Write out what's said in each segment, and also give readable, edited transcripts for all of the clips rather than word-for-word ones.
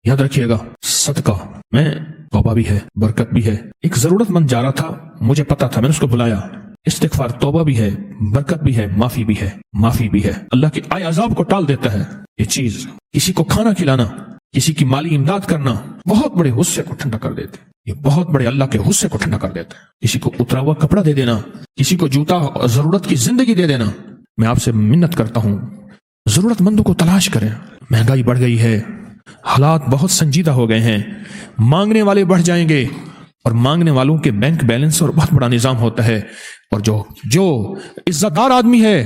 یاد رکھیے گا صدقہ میں توبہ بھی ہے، برکت بھی ہے۔ ایک ضرورت مند جا رہا تھا، مجھے پتا تھا، میں نے اس کو بلایا۔ استغفار توبہ بھی ہے، برکت بھی ہے، معافی بھی ہے، معافی بھی ہے، اللہ کے آئے عذاب کو ٹال دیتا ہے یہ چیز۔ کسی کو کھانا کھلانا، کسی کی مالی امداد کرنا بہت بڑے غصے کو ٹھنڈا کر دیتے، یہ بہت بڑے اللہ کے غصے کو ٹھنڈا کر دیتا ہے۔ کسی کو اترا ہوا کپڑا دے دینا، کسی کو جوتا، ضرورت کی زندگی دے دینا۔ میں آپ سے منت کرتا ہوں، ضرورت مندوں کو تلاش کریں۔ مہنگائی بڑھ گئی ہے، حالات بہت سنجیدہ ہو گئے ہیں، مانگنے والے بڑھ جائیں گے، اور مانگنے والوں کے بینک بیلنس اور بہت بڑا نظام ہوتا ہے، اور جو عزت دار آدمی ہے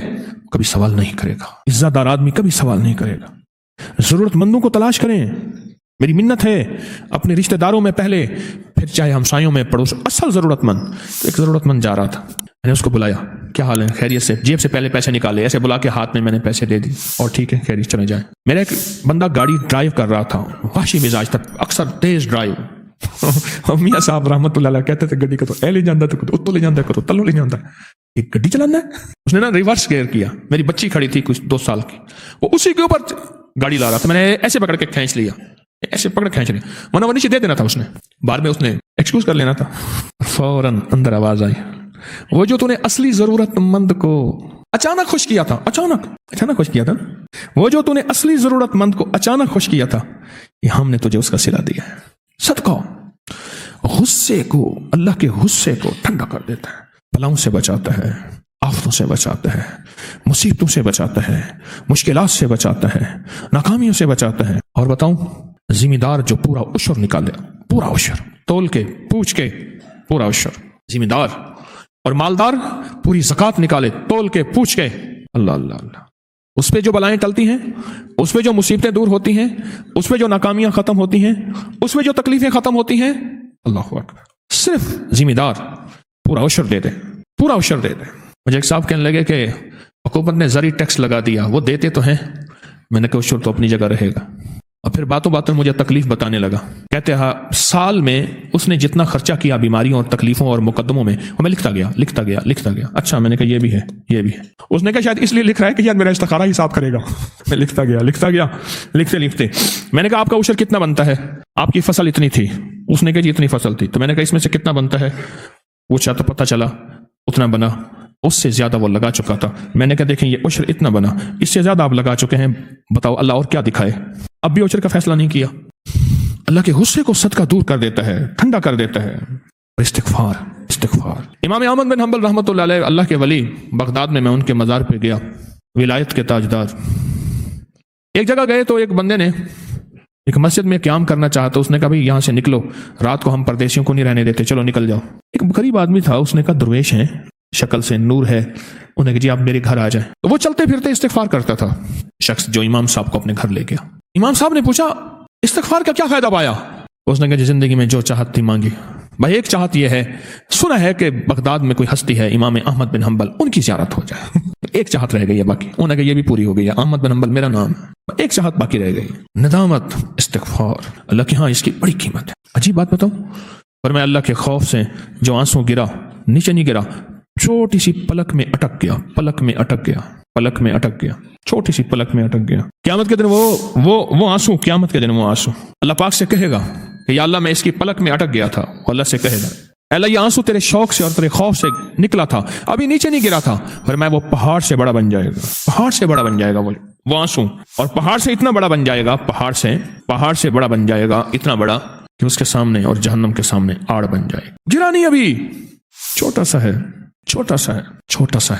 کبھی سوال نہیں کرے گا، عزت دار آدمی کبھی سوال نہیں کرے گا۔ ضرورت مندوں کو تلاش کریں، میری منت ہے، اپنے رشتہ داروں میں پہلے، پھر چاہے ہمسایوں میں، پڑوس۔ اصل ضرورت مند، ایک ضرورت مند جا رہا تھا، میں نے اس کو بلایا، کیا حال ہے، خیریت سے؟ جیب سے پہلے پیسے نکالے، ایسے بلا کے ہاتھ میں نے پیسے دے دی، اور ٹھیک ہے خیریت، چلے جائیں۔ میرا ایک بندہ گاڑی ڈرائیو کر رہا تھا، وحشی مزاج تھا، اکثر تیز ڈرائیو۔ میاں صاحب رحمت اللہ علیہ کہتے تھے گڈی کو تو اے لے جاندہ تو اتو لے جاندہ کو تو تلو لے جاندہ، ایک گڈی چلانا ہے۔ اس نے نا ریورس گیئر کیا، میری بچی کھڑی تھی کچھ 2 سال کی، وہ اسی کے اوپر گاڑی لا رہا تھا، میں نے ایسے پکڑ کے کھینچ لیا، ایسے پکڑ کھینچ لیا، ورنہ وہ نیچے دے دینا تھا، اس نے بعد میں اس نے ایکسکیوز کر لینا تھا۔ فوراً اندر آواز آئی، وہ جو تو نے اصلی ضرورت مند کو اچانک خوش کیا تھا، اچانک خوش کیا تھا، وہ جو تو نے اصلی ضرورت مند کو اچانک خوش کیا تھا، یہ ہم نے تجھے اس کا صلہ دیا ہے۔ صدقہ غصے کو، اللہ کے غصے کو ٹھنڈا کر دیتا ہے، بلاؤں سے بچاتا ہے، آفتوں سے بچاتا ہے، مصیبتوں سے بچاتا ہے، مشکلات سے بچاتا ہے، ناکامیوں سے بچاتا ہے۔ اور بتاؤں، ذمہ دار جو پورا عشر نکالے، پورا عشر تول کے پوچھ کے، پورا عشر ذمہ دار، اور مالدار پوری زکوٰۃ نکالے تول کے پوچھ کے، اللہ اللہ اللہ، اس پہ جو بلائیں ٹلتی ہیں، اس پہ جو مصیبتیں دور ہوتی ہیں، اس پہ جو ناکامیاں ختم ہوتی ہیں، اس پہ جو تکلیفیں ختم ہوتی ہیں، اللہ اکبر۔ صرف ذمہ دار پورا عشر دے دے، پورا عشر دے دے۔ مجھے ایک صاحب کہنے لگے کہ حکومت نے زرعی ٹیکس لگا دیا، وہ دیتے تو ہیں، میں نے کہا عشر تو اپنی جگہ رہے گا۔ اور پھر باتوں باتوں مجھے تکلیف بتانے لگا، کہتے ہیں سال میں اس نے جتنا خرچہ کیا بیماریوں اور تکلیفوں اور مقدموں میں، وہ میں لکھتا گیا۔ اچھا، میں نے کہا یہ بھی ہے۔ اس نے کہا شاید اس لیے لکھ رہا ہے کہ یار میرا استخارہ حساب کرے گا۔ میں لکھتا گیا، لکھتے میں نے کہا آپ کا عشر کتنا بنتا ہے؟ آپ کی فصل اتنی تھی، اس نے کہا جی اتنی فصل تھی، تو میں نے کہا اس میں سے کتنا بنتا ہے؟ پوچھا تو پتہ چلا اتنا بنا، اس سے زیادہ وہ لگا چکا تھا۔ میں نے کہا دیکھیں یہ عشر اتنا بنا، اس سے زیادہ آپ لگا چکے ہیں، بتاؤ اللہ اور کیا دکھائے؟ اب بھی عشر کا فیصلہ نہیں کیا۔ اللہ کے غصے کو صدقہ دور کر دیتا ہے، ٹھنڈا کر دیتا ہے۔ استغفار۔ امام احمد بن حنبل رحمۃ اللہ علیہ، اللہ کے ولی، بغداد میں ان کے مزار پہ گیا، ولایت کے تاجدار۔ ایک جگہ گئے تو ایک بندے نے ایک مسجد میں قیام کرنا چاہا، تو اس نے کہا بھائی یہاں سے نکلو، رات کو ہم پردیسیوں کو نہیں رہنے دیتے، چلو نکل جاؤ۔ ایک غریب آدمی تھا، اس نے کہا درویش ہیں، شکل سے نور ہے، انہوں نے کہا جی آپ میرے گھر آ جائیں۔ تو وہ چلتے پھرتے استغفار کرتا تھا، شخص جو امام صاحب کو اپنے گھر لے گیا۔ امام صاحب نے پوچھا استغفار کا کیا فائدہ پایا؟ اس نے کہا جی زندگی میں جو چاہت تھی مانگی۔ بھائی ایک چاہت یہ ہے، سنا ہے کہ بغداد میں کوئی ہستی ہے امام احمد بن حنبل، ان کی زیارت ہو جائے۔ ایک چاہت رہ گئی ہے باقی، انہوں نے کہا یہ بھی پوری ہو گئی ہے، احمد بن حنبل میرا نام ہے، ایک چاہت باقی رہ گئی، ندامت، استغفار۔ اللہ کے ہاں اس کی بڑی قیمت ہے۔ عجیب بات بتاؤں، پر میں اللہ کے خوف سے جو آنسو گرا، نیچے نہیں گرا، چھوٹی سی پلک میں اٹک گیا، چھوٹی سی پلک میں اٹک گیا۔ قیامت کے دن وہ آنسو، قیامت کے دن وہ آنسو اللہ پاک سے کہے گا کہ یا اللہ میں اس کی پلک میں اٹک گیا تھا، اللہ سے کہے گا اے اللہ یہ آنسو تیرے شوق سے اور تیرے خوف سے نکلا تھا، ابھی نیچے نہیں گرا تھا، پر میں وہ پہاڑ سے بڑا بن جائے گا، وہ آنسو، اور پہاڑ سے اتنا بڑا بن جائے گا، پہاڑ سے بڑا بن جائے گا، اتنا بڑا کہ اس کے سامنے اور جہنم کے سامنے آڑ بن جائے گا۔ گرا نہیں، ابھی چھوٹا سا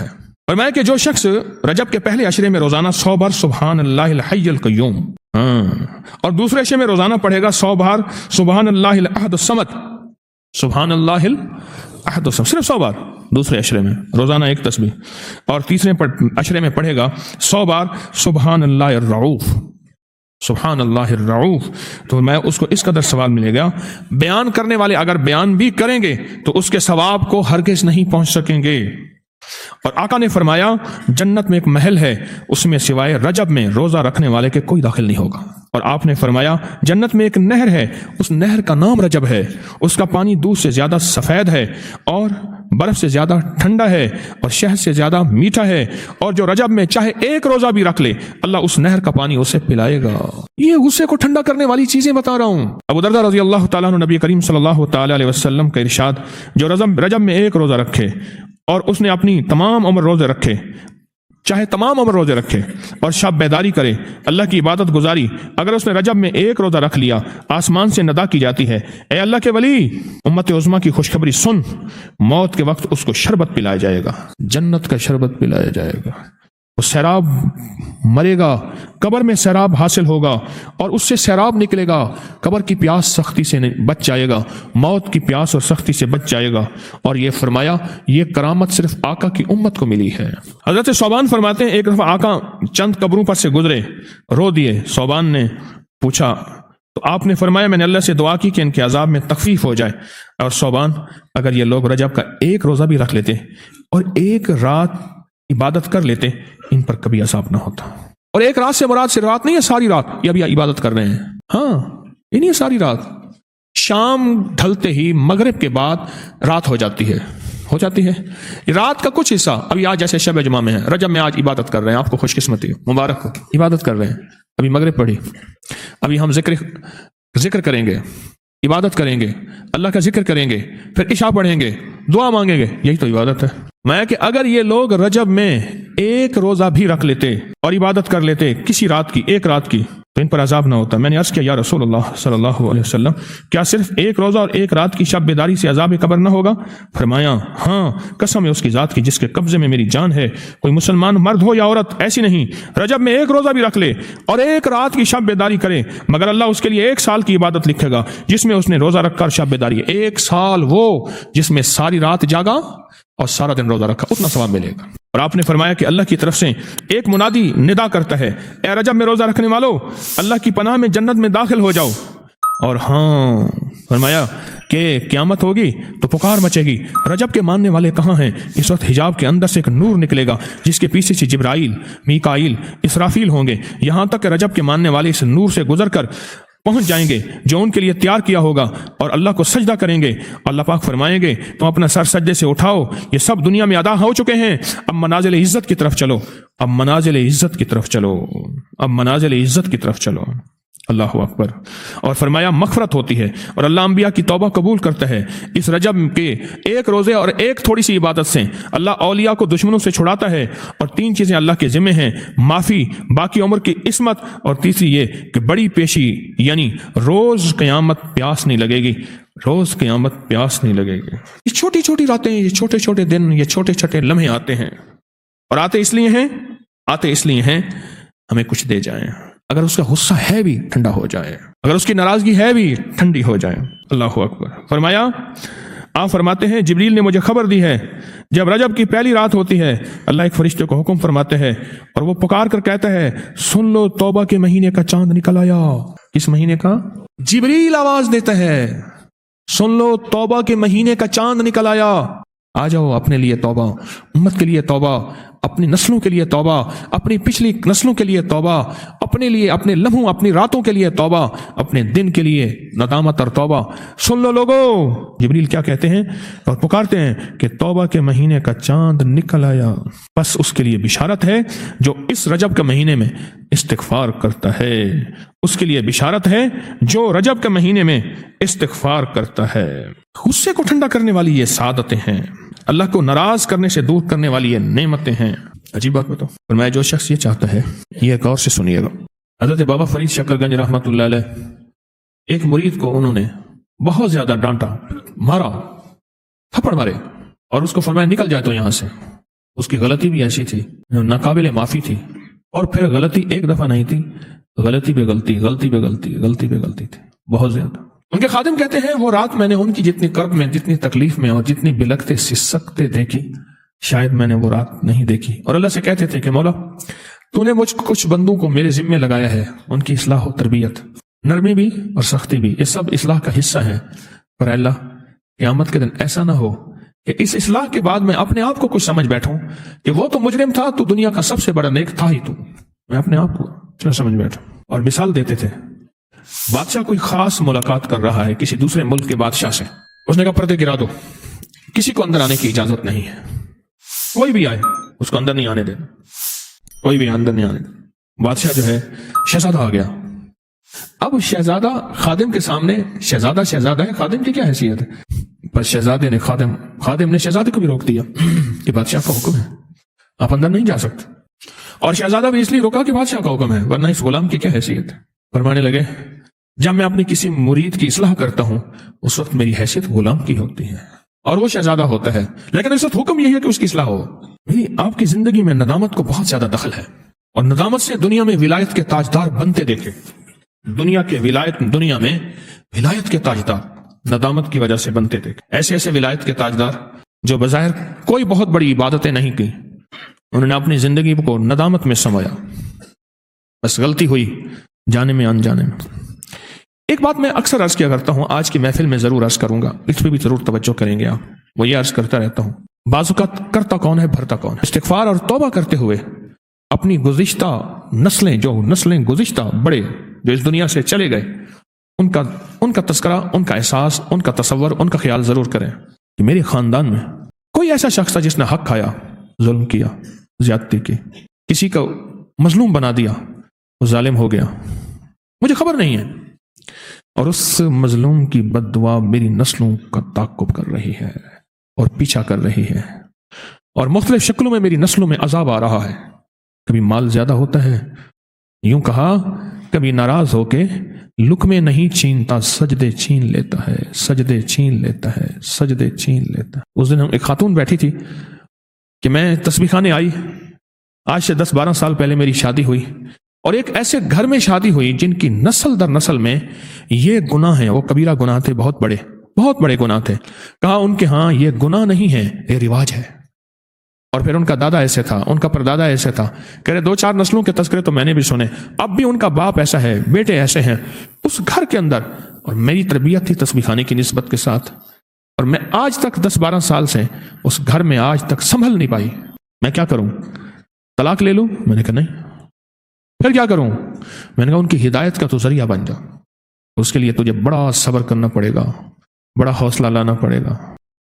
ہے۔ اور میں کہ جو شخص رجب کے پہلے عشرے میں روزانہ 100 بار سبحان اللہ الحی القیوم، اور دوسرے عشرے میں روزانہ پڑھے گا 100 بار سبحان اللہ الاحد الصمد، سبحان اللہ الاحد الصمد، صرف 100 بار دوسرے عشرے میں روزانہ ایک تسبیح، اور تیسرے عشرے میں پڑھے گا 100 بار سبحان اللہ الرعوف، سبحان اللہ الرعوف، تو میں اس کو اس قدر ثواب ملے گا۔ بیان کرنے والے اگر بیان بھی کریں گے تو اس کے ثواب کو ہرگز نہیں پہنچ سکیں گے۔ اور آقا نے فرمایا جنت میں ایک محل ہے، اس میں سوائے رجب میں روزہ رکھنے والے کے کوئی داخل نہیں ہوگا۔ اور آپ نے فرمایا جنت میں ایک نہر ہے، اس نہر کا نام رجب ہے، اس کا پانی دودھ سے زیادہ سفید ہے، اور برف سے زیادہ ٹھنڈا ہے اور شہد سے زیادہ میٹھا ہے، اور جو رجب میں چاہے ایک روزہ بھی رکھ لے اللہ اس نہر کا پانی اسے پلائے گا۔ یہ غصے کو ٹھنڈا کرنے والی چیزیں بتا رہا ہوں۔ ابو درداء رضی اللہ تعالیٰ عنہ نبی کریم صلی اللہ تعالیٰ علیہ وسلم کا ارشاد، جو رجب میں ایک روزہ رکھے اور اس نے اپنی تمام عمر روزے رکھے، چاہے تمام عمر روزے رکھے اور شب بیداری کرے، اللہ کی عبادت گزاری، اگر اس نے رجب میں ایک روزہ رکھ لیا آسمان سے ندا کی جاتی ہے، اے اللہ کے ولی، امت عظمیٰ کی خوشخبری سن، موت کے وقت اس کو شربت پلایا جائے گا، جنت کا شربت پلایا جائے گا، وہ سیراب مرے گا، قبر میں سیراب حاصل ہوگا اور اس سے سیراب نکلے گا، قبر کی پیاس سختی سے بچ جائے گا، موت کی پیاس اور سختی سے بچ جائے گا۔ اور یہ فرمایا یہ کرامت صرف آقا کی امت کو ملی ہے۔ حضرت صوبان فرماتے ہیں ایک دفعہ آقا چند قبروں پر سے گزرے، رو دیے۔ صوبان نے پوچھا تو آپ نے فرمایا میں نے اللہ سے دعا کی کہ ان کے عذاب میں تخفیف ہو جائے، اور صوبان اگر یہ لوگ رجب کا ایک روزہ بھی رکھ لیتے اور ایک رات عبادت کر لیتے ان پر کبھی عذاب نہ ہوتا۔ اور ایک رات سے مراد سے رات نہیں ہے، ساری رات یہ ابھی عبادت کر رہے ہیں، ہاں یہ نہیں ہے ساری رات، شام ڈھلتے ہی مغرب کے بعد رات ہو جاتی ہے رات کا کچھ حصہ۔ ابھی آج جیسے شب جمعہ میں ہے، رجب میں آج عبادت کر رہے ہیں، آپ کو خوش قسمتی ہو، مبارک ہو، عبادت کر رہے ہیں، ابھی مغرب پڑھی، ابھی ہم ذکر کریں گے، عبادت کریں گے، اللہ کا ذکر کریں گے، پھر عشاء پڑھیں گے، دعا مانگیں گے، یہی تو عبادت ہے۔ میں کہ اگر یہ لوگ رجب میں ایک روزہ بھی رکھ لیتے اور عبادت کر لیتے کسی رات کی، ایک رات کی، تو ان پر عذاب نہ ہوتا۔ میں نے عرض کیا یا رسول اللہ صلی اللہ علیہ وسلم، کیا صرف ایک روزہ اور ایک رات کی شب بیداری سے عذاب قبر نہ ہوگا؟ فرمایا ہاں، قسم ہے اس کی ذات کی جس کے قبضے میں میری جان ہے، کوئی مسلمان مرد ہو یا عورت ایسی نہیں رجب میں ایک روزہ بھی رکھ لے اور ایک رات کی شب بیداری کرے مگر اللہ اس کے لیے ایک سال کی عبادت لکھے گا جس میں اس نے روزہ رکھ کر شب بیداری ہے۔ ایک سال وہ جس میں ساری رات جاگا اور سارا دن روزہ رکھا، اتنا ثواب ملے گا۔ اور آپ نے فرمایا کہ اللہ کی طرف سے ایک منادی ندا کرتا ہے، اے رجب میں روزہ رکھنے والو، اللہ کی پناہ میں جنت میں داخل ہو جاؤ۔ اور ہاں فرمایا کہ قیامت ہوگی تو پکار مچے گی، رجب کے ماننے والے کہاں ہیں؟ اس وقت حجاب کے اندر سے ایک نور نکلے گا جس کے پیچھے سے جبرائیل، میکائیل، اسرافیل ہوں گے، یہاں تک کہ رجب کے ماننے والے اس نور سے گزر کر پہنچ جائیں گے جو ان کے لیے تیار کیا ہوگا اور اللہ کو سجدہ کریں گے۔ اللہ پاک فرمائیں گے تم اپنا سر سجدے سے اٹھاؤ، یہ سب دنیا میں ادا ہو چکے ہیں، اب منازل عزت کی طرف چلو، اب منازل عزت کی طرف چلو، اب منازل عزت کی طرف چلو۔ اللہ اکبر۔ اور فرمایا مغفرت ہوتی ہے اور اللہ انبیاء کی توبہ قبول کرتا ہے۔ اس رجب کے ایک روزے اور ایک تھوڑی سی عبادت سے اللہ اولیاء کو دشمنوں سے چھڑاتا ہے، اور تین چیزیں اللہ کے ذمہ ہیں، معافی، باقی عمر کی عصمت، اور تیسری یہ کہ بڑی پیشی، یعنی روز قیامت پیاس نہیں لگے گی، روز قیامت پیاس نہیں لگے گی۔ یہ چھوٹی چھوٹی راتیں، یہ چھوٹے چھوٹے دن، یہ چھوٹے چھوٹے لمحے آتے ہیں، اور آتے اس لیے ہیں ہمیں کچھ دے جائیں، اگر اس کا غصہ ہے بھی ٹھنڈا ہو جائے، اگر اس کی ناراضگی ہے بھی ٹھنڈی ہو جائے۔ اللہ اکبر۔ فرمایا، آپ فرماتے ہیں جبریل نے مجھے خبر دی ہے جب رجب کی پہلی رات ہوتی ہے اللہ ایک فرشتے کو حکم فرماتے ہیں اور وہ پکار کر کہتا ہے سن لو توبہ کے مہینے کا چاند نکل آیا۔ کس مہینے کا؟ جبریل آواز دیتا ہے سن لو توبہ کے مہینے کا چاند نکل آیا، آ جاؤ اپنے لیے توبہ، امت کے لیے توبہ، اپنی نسلوں کے لیے توبہ، اپنی پچھلی نسلوں کے لیے توبہ، اپنے لیے، اپنے لمحوں، اپنی راتوں کے لیے توبہ، اپنے دن کے لیے ندامت اور توبہ۔ سن لو لوگو، جبریل کیا کہتے ہیں اور پکارتے ہیں کہ توبہ کے مہینے کا چاند نکل آیا، بس اس کے لیے بشارت ہے جو اس رجب کے مہینے میں استغفار کرتا ہے، اس کے لیے بشارت ہے جو رجب کے مہینے میں استغفار کرتا ہے۔ غصے کو ٹھنڈا کرنے والی یہ سعادتیں ہیں، اللہ کو ناراض کرنے سے دور کرنے والی یہ نعمتیں ہیں۔ عجیب بات بتاؤ، فرمایا جو شخص یہ چاہتا ہے، یہ غور سے سنیے گا۔ حضرت بابا فرید شکر گنج رحمۃ اللہ علیہ، ایک مرید کو انہوں نے بہت زیادہ ڈانٹا، مارا، تھپڑ مارے، اور اس کو فرمایا نکل جائے تو یہاں سے۔ اس کی غلطی بھی ایسی تھی، ناقابل معافی تھی، اور پھر غلطی ایک دفعہ نہیں تھی، غلطی پہ غلطی، غلطی پہ غلطی، غلطی پہ غلطی تھی، بہت زیادہ۔ ان کے خادم کہتے ہیں وہ رات میں نے ان کی جتنی کرب میں، جتنی تکلیف میں اور جتنی بلکتے سسکتے دیکھی، شاید میں نے وہ رات نہیں دیکھی، اور اللہ سے کہتے تھے کہ مولا تو نے مجھ کچھ بندوں کو میرے ذمہ لگایا ہے، ان کی اصلاح و تربیت، نرمی بھی اور سختی بھی، یہ سب اصلاح کا حصہ ہے، پر اللہ قیامت کے دن ایسا نہ ہو کہ اس اصلاح کے بعد میں اپنے آپ کو کچھ سمجھ بیٹھوں کہ وہ تو مجرم تھا، تو دنیا کا سب سے بڑا نیک تھا ہی، تو میں اپنے آپ کو سمجھ بیٹھوں۔ اور مثال دیتے تھے، بادشاہ کوئی خاص ملاقات کر رہا ہے کسی دوسرے ملک کے بادشاہ سے، اس نے کہا پردے گرا دو، کسی کو اندر آنے کی اجازت نہیں ہے. کوئی بھی آئے اس کو اندر نہیں آنے دینا, کوئی بھی اندر نہیں آنے دینا. بادشاہ جو ہے, شہزادہ آ گیا. اب شہزادہ خادم کے سامنے, شہزادہ ہے, خادم کی کیا حیثیت ہے؟ بس شہزادے نے خادم نے شہزادے کو بھی روک دیا کہ بادشاہ کا حکم ہے, آپ اندر نہیں جا سکتے. اور شہزادہ بھی اس لیے روکا کہ بادشاہ کا حکم ہے, ورنہ اس غلام کی کیا حیثیت ہے. فرمانے لگے جب میں اپنی کسی مرید کی اصلاح کرتا ہوں اس وقت میری حیثیت غلام کی ہوتی ہے اور وہ شہزادہ ہوتا ہے, لیکن اس وقت حکم یہی ہے کہ اس کی اصلاح ہو. آپ کی زندگی میں ندامت کو بہت زیادہ دخل ہے, اور ندامت سے دنیا میں ولایت کے تاجدار بنتے دیکھے. دنیا میں ولایت کے تاجدار ندامت کی وجہ سے بنتے دیکھے. ایسے ولایت کے تاجدار جو بظاہر کوئی بہت بڑی عبادتیں نہیں کی, انہوں نے اپنی زندگی کو ندامت میں سمایا. بس غلطی ہوئی جانے میں انجانے میں. ایک بات میں اکثر عرض کیا کرتا ہوں, آج کی محفل میں ضرور عرض کروں گا, اس پہ بھی ضرور توجہ کریں گے آپ. وہ یہ عرض کرتا رہتا ہوں, بعض اوقات کرتا کون ہے بھرتا کون ہے. استغفار اور توبہ کرتے ہوئے اپنی گزشتہ نسلیں گزشتہ بڑے جو اس دنیا سے چلے گئے, ان کا تذکرہ, ان کا احساس, ان کا تصور, ان کا خیال ضرور کریں کہ میرے خاندان میں کوئی ایسا شخص تھا جس نے حق کھایا, ظلم کیا, زیادتی کی, کسی کو مظلوم بنا دیا, وہ ظالم ہو گیا, مجھے خبر نہیں ہے, اور اس مظلوم کی بد دعا میری نسلوں کا تعاقب کر رہی ہے اور پیچھا کر رہی ہے, اور مختلف شکلوں میں میری نسلوں میں عذاب آ رہا ہے. کبھی مال زیادہ ہوتا ہے, یوں کہا کبھی ناراض ہو کے لقمے نہیں چھینتا, سجدے چھین لیتا ہے, سجدے چھین لیتا ہے, سجدے چھین لیتا ہے. اس دن ایک خاتون بیٹھی تھی کہ میں تسبیح خانے آئی, آج سے 10-12 سال پہلے میری شادی ہوئی, اور ایک ایسے گھر میں شادی ہوئی جن کی نسل در نسل میں یہ گناہ ہیں, وہ کبیرہ گناہ تھے, بہت بڑے گناہ تھے. کہا ان کے ہاں یہ گناہ نہیں ہے, یہ رواج ہے. اور پھر ان کا دادا ایسے تھا, ان کا پردادا ایسے تھا. کہہ رہے 2-4 نسلوں کے تذکرے تو میں نے بھی سنے, اب بھی ان کا باپ ایسا ہے, بیٹے ایسے ہیں اس گھر کے اندر. اور میری تربیت تھی تسبیح خانے کی نسبت کے ساتھ, اور میں آج تک 10-12 سال سے اس گھر میں آج تک سنبھل نہیں پائی. میں کیا کروں, طلاق لے لوں؟ میں نے کہا نہیں. پھر کیا کروں؟ میں نے کہا ان کی ہدایت کا تو ذریعہ بن جا, اس کے لیے تجھے بڑا صبر کرنا پڑے گا, بڑا حوصلہ لانا پڑے گا,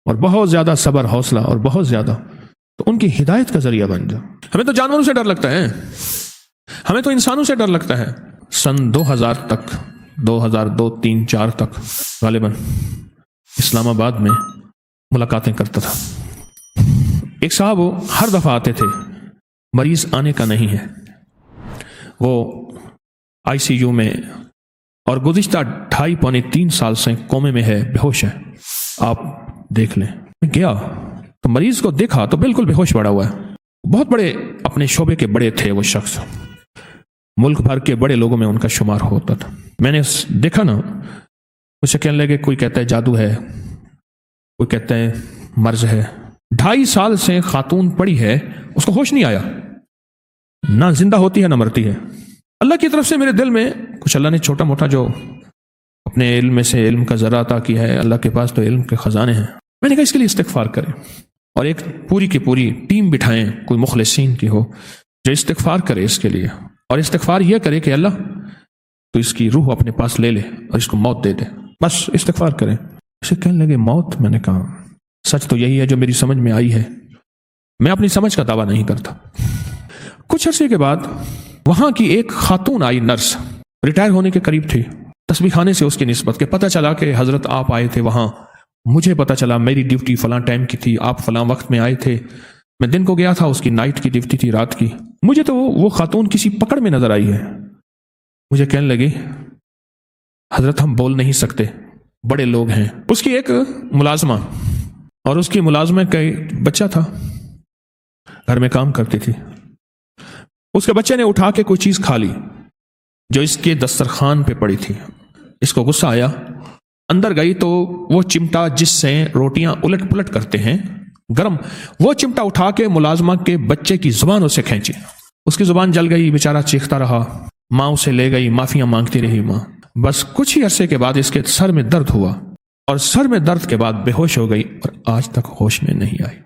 اور بہت زیادہ صبر, حوصلہ, اور بہت زیادہ, تو ان کی ہدایت کا ذریعہ بن جا. ہمیں تو جانوروں سے ڈر لگتا ہے, ہمیں تو انسانوں سے ڈر لگتا ہے. سن 2000 تک, 2002, 3, 4 تک غالباً اسلام آباد میں ملاقاتیں کرتا تھا. ایک صاحب وہ ہر دفعہ آتے تھے, مریض آنے کا نہیں ہے, وہ ICU میں, اور گزشتہ 2.5-3 سال سے کومے میں ہے, بے ہوش ہے, آپ دیکھ لیں. میں گیا تو مریض کو دیکھا تو بالکل بے ہوش پڑا ہوا ہے. بہت بڑے اپنے شعبے کے بڑے تھے وہ شخص, ملک بھر کے بڑے لوگوں میں ان کا شمار ہوتا تھا. میں نے دیکھا نا, اسے کہنے لگے کوئی کہتا ہے جادو ہے, کوئی کہتا ہے مرض ہے. 2.5 سال سے خاتون پڑی ہے, اس کو ہوش نہیں آیا, نہ زندہ ہوتی ہے نہ مرتی ہے. اللہ کی طرف سے میرے دل میں کچھ اللہ نے چھوٹا موٹا جو اپنے علم میں سے علم کا ذرا عطا کیا ہے, اللہ کے پاس تو علم کے خزانے ہیں. میں نے کہا اس کے لیے استغفار کریں, اور ایک پوری کی پوری ٹیم بٹھائیں, کوئی مخلصین کی ہو جو استغفار کرے اس کے لیے, اور استغفار یہ کرے کہ اللہ تو اس کی روح اپنے پاس لے لے اور اس کو موت دے دے. بس استغفار کریں. اسے کہنے لگے موت؟ میں نے کہا سچ تو یہی ہے جو میری سمجھ میں آئی ہے, میں اپنی سمجھ کا دعویٰ نہیں کرتا. کچھ عرصے کے بعد وہاں کی ایک خاتون آئی, نرس, ریٹائر ہونے کے قریب تھی. تسبیح خانے سے اس کی نسبت کے پتہ چلا کہ حضرت آپ آئے تھے وہاں, مجھے پتہ چلا میری ڈیوٹی فلاں ٹائم کی تھی, آپ فلاں وقت میں آئے تھے, میں دن کو گیا تھا, اس کی نائٹ کی ڈیوٹی تھی, رات کی. مجھے تو وہ خاتون کسی پکڑ میں نظر آئی ہے. مجھے کہنے لگی حضرت ہم بول نہیں سکتے, بڑے لوگ ہیں. اس کی ایک ملازمہ, اور اس کی ملازمہ کا بچہ تھا, گھر میں کام کرتی تھی. اس کے بچے نے اٹھا کے کوئی چیز کھا لی جو اس کے دسترخوان پہ پڑی تھی. اس کو غصہ آیا, اندر گئی تو وہ چمٹا جس سے روٹیاں الٹ پلٹ کرتے ہیں گرم, وہ چمٹا اٹھا کے ملازمہ کے بچے کی زبان اسے کھینچی. اس کی زبان جل گئی, بیچارہ چیختا رہا. ماں اسے لے گئی, معافیاں مانگتی رہی ماں. بس کچھ ہی عرصے کے بعد اس کے سر میں درد ہوا, اور سر میں درد کے بعد بے ہوش ہو گئی, اور آج تک ہوش میں نہیں آئی.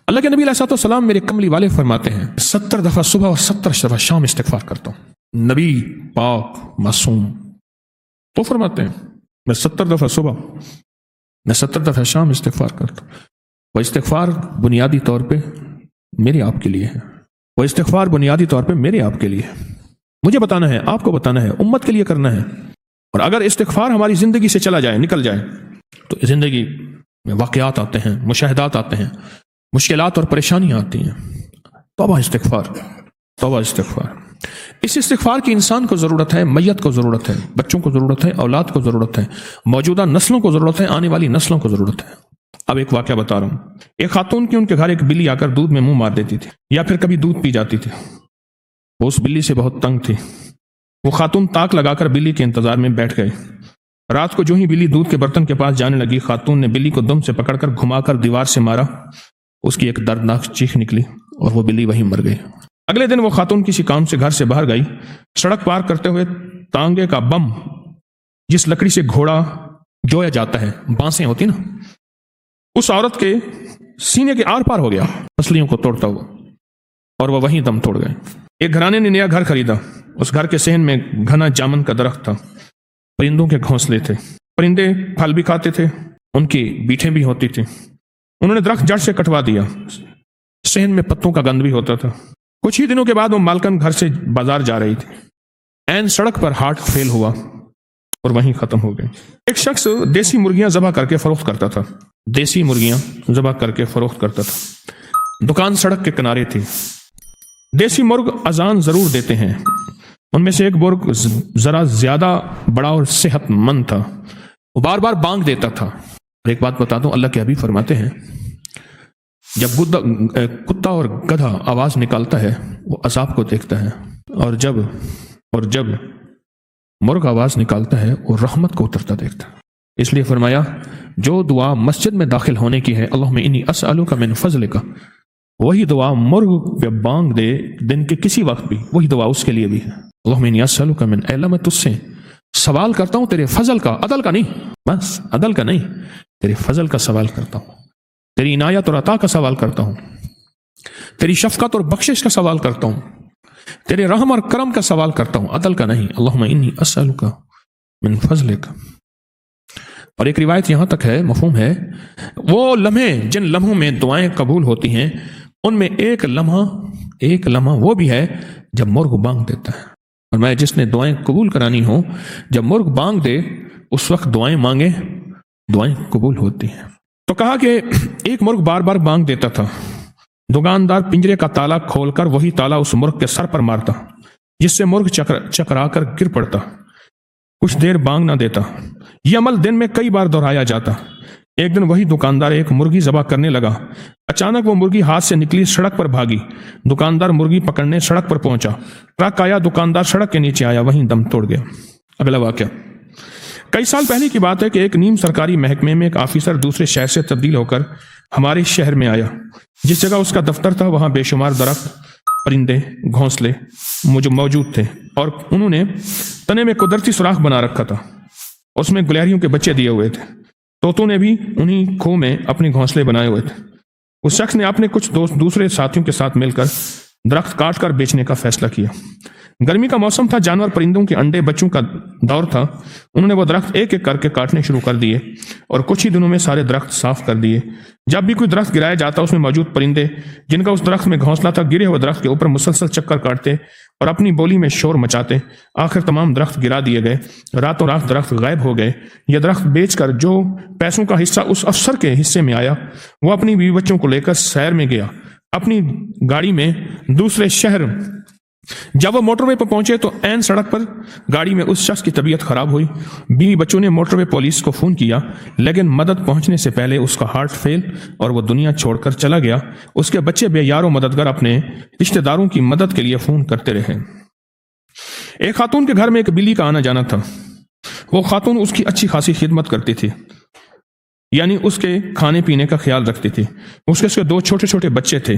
اللہ کے نبی علیہ السلام میرے کملی والے فرماتے ہیں 70 دفعہ صبح اور 70 دفعہ شام استغفار کرتا ہوں. نبی پاک معصوم وہ فرماتے ہیں میں 70 دفعہ صبح, میں 70 دفعہ شام استغفار کرتا ہوں. وہ استغفار بنیادی طور پہ میرے آپ کے لیے ہے، وہ استغفار بنیادی طور پہ میرے آپ کے لیے ہے، مجھے بتانا ہے، آپ کو بتانا ہے، امت کے لیے کرنا ہے۔ اور اگر استغفار ہماری زندگی سے چلا جائے، نکل جائے، تو زندگی میں واقعات آتے ہیں، مشاہدات آتے ہیں، مشکلات اور پریشانیاں آتی ہیں۔ توبہ استغفار، توبہ استغفار۔ اس استغفار کی انسان کو ضرورت ہے، میت کو ضرورت ہے، بچوں کو ضرورت ہے، اولاد کو ضرورت ہے، موجودہ نسلوں کو ضرورت ہے، آنے والی نسلوں کو ضرورت ہے۔ اب ایک واقعہ بتا رہا ہوں۔ ایک خاتون کی ان کے گھر ایک بلی آ کر دودھ میں منہ مار دیتی تھی، یا پھر کبھی دودھ پی جاتی تھی۔ وہ اس بلی سے بہت تنگ تھی۔ وہ خاتون تاک لگا کر بلی کے انتظار میں بیٹھ گئے۔ رات کو جو ہی بلی دودھ کے برتن کے پاس جانے لگی، خاتون نے بلی کو دم سے پکڑ کر گھما کر دیوار سے مارا۔ اس کی ایک دردناک چیخ نکلی اور وہ بلی وہیں مر گئی۔ اگلے دن وہ خاتون کسی کام سے گھر سے باہر گئی۔ سڑک پار کرتے ہوئے تانگے کا بم، جس لکڑی سے گھوڑا جویا جاتا ہے، بانسیں ہوتی نا، اس عورت کے سینے کے آر پار ہو گیا، پسلیوں کو توڑتا ہوا، اور وہ وہیں دم توڑ گئے۔ ایک گھرانے نے نیا گھر خریدا۔ اس گھر کے صحن میں گھنا جامن کا درخت تھا، پرندوں کے گھونسلے تھے، پرندے پھل بھی کھاتے تھے، ان کی بیٹھیں بھی ہوتی تھی۔ انہوں نے درخت جڑ سے کٹوا دیا، صحن میں پتوں کا گند بھی ہوتا تھا۔ کچھ ہی دنوں کے بعد وہ مالکن گھر سے بازار جا رہی تھی، عین سڑک پر ہارٹ فیل ہوا اور وہیں ختم ہو گئی۔ ایک شخص دیسی مرغیاں ذبح کر کے فروخت کرتا تھا، دیسی مرغیاں ذبح کر کے فروخت کرتا تھا۔ دکان سڑک کے کنارے تھی۔ دیسی مرغ اذان ضرور دیتے ہیں۔ ان میں سے ایک مرغ ذرا زیادہ بڑا اور صحت مند تھا، وہ بار بار بانگ دیتا تھا۔ اور ایک بات بتا دوں، اللہ کے حبیب فرماتے ہیں جب کتا اور گدھا آواز نکالتا ہے وہ عذاب کو دیکھتا ہے، اور جب مرغ آواز نکالتا ہے وہ رحمت کو اترتا دیکھتا ہے۔ اس لیے فرمایا جو دعا مسجد میں داخل ہونے کی ہے، اللہم انی اسألک من فضلک، وہی دعا مرغ پہ بانگ دے دن کے کسی وقت بھی، وہی دعا اس کے لیے بھی ہے۔ اللہم انی اسألک من، اے اللہ میں تجھ سے سوال کرتا ہوں تیرے فضل کا، عدل کا نہیں، بس عدل کا نہیں، تیرے فضل کا سوال کرتا ہوں، تیری عنایت اور عطا کا سوال کرتا ہوں، تیری شفقت اور بخشش کا سوال کرتا ہوں، تیرے رحم اور کرم کا سوال کرتا ہوں، عدل کا نہیں۔ اللہم انی اسألک من فضلک۔ اور ایک روایت یہاں تک ہے، مفہوم ہے، وہ لمحے جن لمحوں میں دعائیں قبول ہوتی ہیں، ان میں ایک لمحہ وہ بھی ہے جب مرغ بانگ دیتا ہے۔ اور میں جس نے دعائیں قبول کرانی ہوں، جب مرغ بانگ دے اس وقت دعائیں مانگے، دعائیں قبول ہوتی ہیں۔ تو کہا کہ ایک مرغ بار بار بانگ دیتا تھا، دکاندار پنجرے کا تالا کھول کر وہی تالا اس مرغ کے سر پر مارتا، جس سے مرغ چکرا کر گر پڑتا، کچھ دیر بانگ نہ دیتا۔ یہ عمل دن میں کئی بار دہرایا جاتا۔ ایک دن وہی دکاندار ایک مرغی ذبح کرنے لگا۔ اچانک وہ مرغی ہاتھ سے نکلی، سڑک پر بھاگی۔ دکاندار مرغی پکڑنے سڑک پر پہنچا، ٹرک آیا، دکاندار سڑک کے نیچے آیا، وہیں دم توڑ گیا۔ اگلا واقعہ کئی سال پہلے کی بات ہے کہ ایک نیم سرکاری محکمے میں ایک آفیسر دوسرے شہر سے تبدیل ہو کر ہمارے شہر میں آیا۔ جس جگہ اس کا دفتر تھا وہاں بے شمار درخت، پرندے، گھونسلے موجود تھے، اور انہوں نے تنے میں قدرتی سوراخ بنا رکھا تھا، اس میں گلہریوں کے بچے دیے ہوئے تھے۔ طوطوں نے بھی انہی کھو میں اپنے گھونسلے بنائے ہوئے تھے۔ اس شخص نے اپنے کچھ دوسرے ساتھیوں کے ساتھ مل کر درخت کاٹ کر بیچنے کا فیصلہ کیا۔ گرمی کا موسم تھا، جانور پرندوں کے انڈے بچوں کا دور تھا۔ انہوں نے وہ درخت ایک ایک کر کے کاٹنے شروع کر دیے اور کچھ ہی دنوں میں سارے درخت صاف کر دیے۔ جب بھی کوئی درخت گرایا جاتا اس میں موجود پرندے جن کا اس درخت میں گھونسلہ تھا گرے ہوئے درخت کے اوپر مسلسل چکر کاٹتے اور اپنی بولی میں شور مچاتے۔ آخر تمام درخت گرا دیے گئے، راتوں رات درخت غائب ہو گئے۔ یہ درخت بیچ کر جو پیسوں کا حصہ اس افسر کے حصے میں آیا وہ اپنی بیوی بچوں کو لے کر سیر میں گیا اپنی گاڑی میں دوسرے شہر۔ جب وہ موٹر وے پر پہنچے تو عین سڑک پر گاڑی میں اس شخص کی طبیعت خراب ہوئی۔ بیوی بچوں نے موٹر وے پولیس کو فون کیا، لیکن مدد پہنچنے سے پہلے اس کا ہارٹ فیل اور وہ دنیا چھوڑ کر چلا گیا۔ اس کے بچے بے یار و مددگار اپنے رشتہ داروں کی مدد کے لیے فون کرتے رہے۔ ایک خاتون کے گھر میں ایک بلی کا آنا جانا تھا۔ وہ خاتون اس کی اچھی خاصی خدمت کرتی تھی، یعنی اس کے کھانے پینے کا خیال رکھتی تھی۔ اس کے 2 چھوٹے چھوٹے بچے تھے۔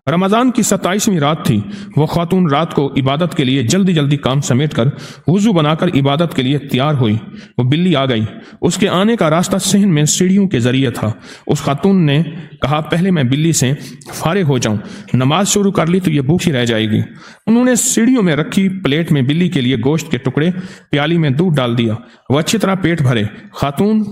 رمضان کی 27ویں رات تھی۔ وہ خاتون رات کو عبادت کے لیے جلدی جلدی کام سمیٹ کر وضو بنا کر عبادت کے لیے تیار ہوئی۔ وہ بلی آ گئی۔ اس کے آنے کا راستہ صحن میں سیڑھیوں کے ذریعے تھا۔ اس خاتون نے کہا پہلے میں بلی سے فارغ ہو جاؤں، نماز شروع کر لی تو یہ بھوکھی رہ جائے گی۔ انہوں نے سیڑھیوں میں رکھی پلیٹ میں بلی کے لیے گوشت کے ٹکڑے، پیالی میں دودھ ڈال دیا۔ وہ اچھی طرح پیٹ بھرے۔ خاتون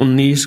19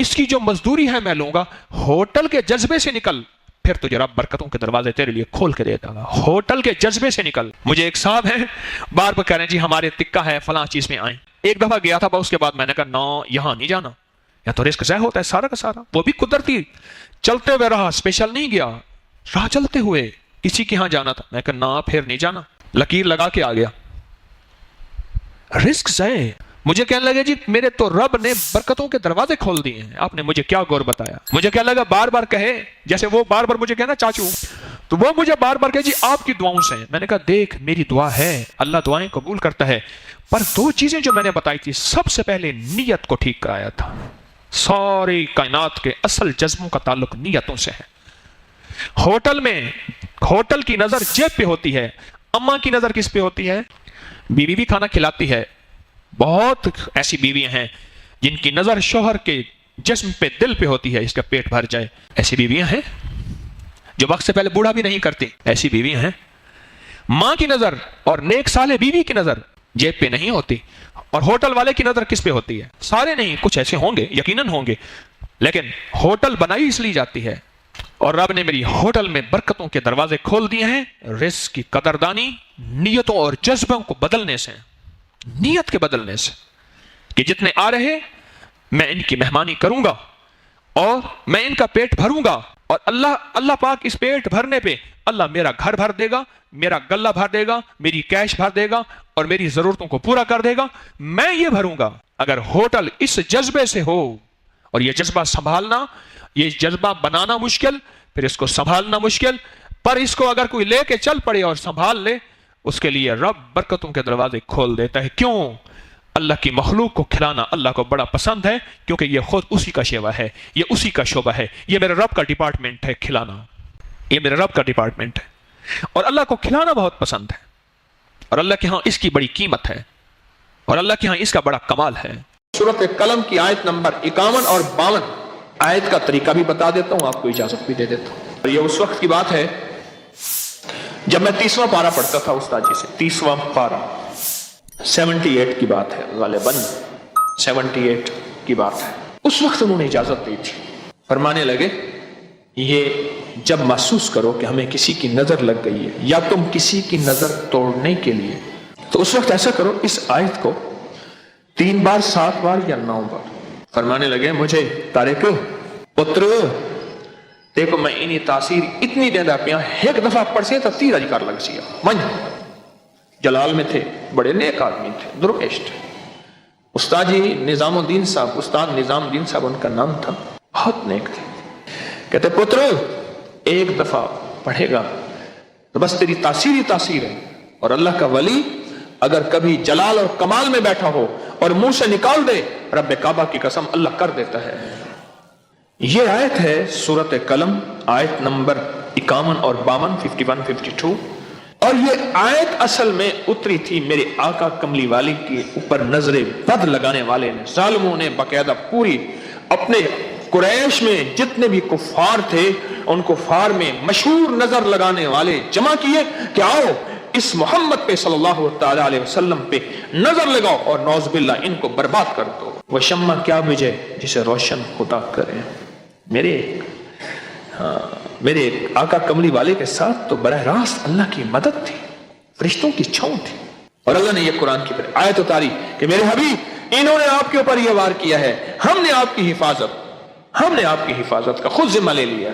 اس کی جو مزدوری ہے میں لوں گا. ہوٹل کے جذبے سے نکل, پھر تجھے رب برکتوں کے دروازے تیرے لیے کھول کے دے گا. ہوٹل کے جذبے سے نکل. مجھے ایک صاحب ہیں بار بار کہہ رہے ہیں جی ہمارے تکہ ہے فلاں چیز میں آئیں. ایک دفعہ گیا تھا بس اس کے بعد میں نے کہا نہ یہاں نہیں جانا, یا تو رزق ضائع ہوتا ہے سارا کا سارا. وہ بھی قدرتی چلتے ہوئے رہا, اسپیشل نہیں گیا, راہ چلتے ہوئے کسی کے ہاں جانا تھا. میں کہا نہ پھر نہیں جانا, لکیر لگا کے آ گیا. رزق ضائع. مجھے کہنے لگے جی میرے تو رب نے برکتوں کے دروازے کھول دیے ہیں. آپ نے مجھے کیا غور بتایا. مجھے کہنے لگا بار بار کہے, جیسے وہ بار بار مجھے کہنا چاچو, تو وہ مجھے بار بار کہے جی آپ کی دعاؤں سے. میں نے کہا دیکھ میری دعا ہے, اللہ دعائیں قبول کرتا ہے, پر دو چیزیں جو میں نے بتائی تھی, سب سے پہلے نیت کو ٹھیک کرایا تھا. ساری کائنات کے اصل جذبوں کا تعلق نیتوں سے ہے. ہوٹل میں ہوٹل کی نظر جیب پہ ہوتی ہے, اماں کی نظر کس پہ ہوتی ہے؟ بیوی بھی کھانا کھلاتی ہے. بہت ایسی بیویاں ہیں جن کی نظر شوہر کے جسم پہ, دل پہ ہوتی ہے, اس کا پیٹ بھر جائے. ایسی بیویاں ہیں جو وقت سے پہلے بوڑھا بھی نہیں کرتی. ایسی بیویاں ہیں. ماں کی نظر اور نیک صالح بیوی کی نظر جیب پہ نہیں ہوتی. اور ہوٹل والے کی نظر کس پہ ہوتی ہے؟ سارے نہیں, کچھ ایسے ہوں گے, یقیناً ہوں گے, لیکن ہوٹل بنائی اس لیے جاتی ہے. اور رب نے میری ہوٹل میں برکتوں کے دروازے کھول دیے ہیں رزق کی قدردانی نیتوں اور جذبوں کو بدلنے سے, نیت کے بدلنے سے, کہ جتنے آ رہے میں ان کی مہمانی کروں گا اور میں ان کا پیٹ بھروں گا, اور اللہ پاک اس پیٹ بھرنے پہ اللہ میرا گھر بھر دے گا, میرا غلہ بھر دے گا, میری کیش بھر دے گا, اور میری ضرورتوں کو پورا کر دے گا. میں یہ بھروں گا. اگر ہوٹل اس جذبے سے ہو, اور یہ جذبہ سنبھالنا, یہ جذبہ بنانا مشکل, پھر اس کو سنبھالنا مشکل, پر اس کو اگر کوئی لے کے چل پڑے اور سنبھال لے, اس کے لیے رب برکتوں کے دروازے کھول دیتا ہے. کیوں؟ اللہ کی مخلوق کو کھلانا اللہ کو بڑا پسند ہے, کیونکہ یہ خود اسی کا شیوا ہے, یہ اسی کا شعبہ ہے, یہ میرے رب کا ڈپارٹمنٹ ہے کھلانا, یہ میرے رب کا ڈپارٹمنٹ ہے. اور اللہ کو کھلانا بہت پسند ہے, اور اللہ کے ہاں اس کی بڑی قیمت ہے, اور اللہ کے ہاں اس کا بڑا کمال ہے. سورۃ قلم کی آیت نمبر 51 اور 52 آیت کا طریقہ بھی بتا دیتا ہوں, آپ کو اجازت بھی دے دیتا ہوں. یہ اس وقت کی بات ہے جب میں 30واں پارہ پڑھتا تھا استاد جی سے. 30واں پارہ 78 کی بات ہے, غالباً 78 کی بات ہے. اس وقت انہوں نے اجازت دی تھی. فرمانے لگے یہ جب محسوس کرو کہ ہمیں کسی کی نظر لگ گئی ہے یا تم کسی کی نظر توڑنے کے لیے, تو اس وقت ایسا کرو, اس آیت کو 3 بار 7 بار یا 9 بار. فرمانے لگے مجھے طارق پتر دیکھو میں انہی تاثیر اتنی دینا پیا, ایک دفعہ پڑھ سے تو 30 کر لگ سیا. من جلال میں تھے, بڑے نیک آدمی تھے, درویش تھے. استاد جی نظام الدین صاحب, استاد نظام الدین صاحب ان کا نام تھا, بہت نیک تھے. کہتے پتر ایک دفعہ پڑھے گا تو بس تیری تاثیر ہی تاثیر ہے. اور اللہ کا ولی اگر کبھی جلال اور کمال میں بیٹھا ہو اور منہ سے نکال دے رب کعبہ کی قسم اللہ کر دیتا ہے. یہ آیت ہے سورۃ قلم, آیت نمبر 51 اور 52, 51 52. اور یہ آیت اصل میں اتری تھی میرے آقا کملی والی کے اوپر نظر بد لگانے والے نے, ظالموں نے باقاعدہ پوری اپنے قریش میں جتنے بھی کفار تھے ان کفار میں مشہور نظر لگانے والے جمع کیے کہ آؤ اس محمد پہ صلی اللہ تعالی علیہ وسلم پہ نظر لگاؤ اور نعوذ باللہ ان کو برباد کر دو. وہ شمع کیا بجھے جسے روشن خدا کرے. میرے آقا کملی والے کے ساتھ تو براہ راست اللہ کی مدد تھی, فرشتوں کی چھاؤں تھی. اور اللہ نے یہ قرآن کی آیت اتاری کہ میرے حبیب انہوں نے آپ کے اوپر یہ وار کیا ہے, ہم نے آپ کی حفاظت کا خود ذمہ لے لیا.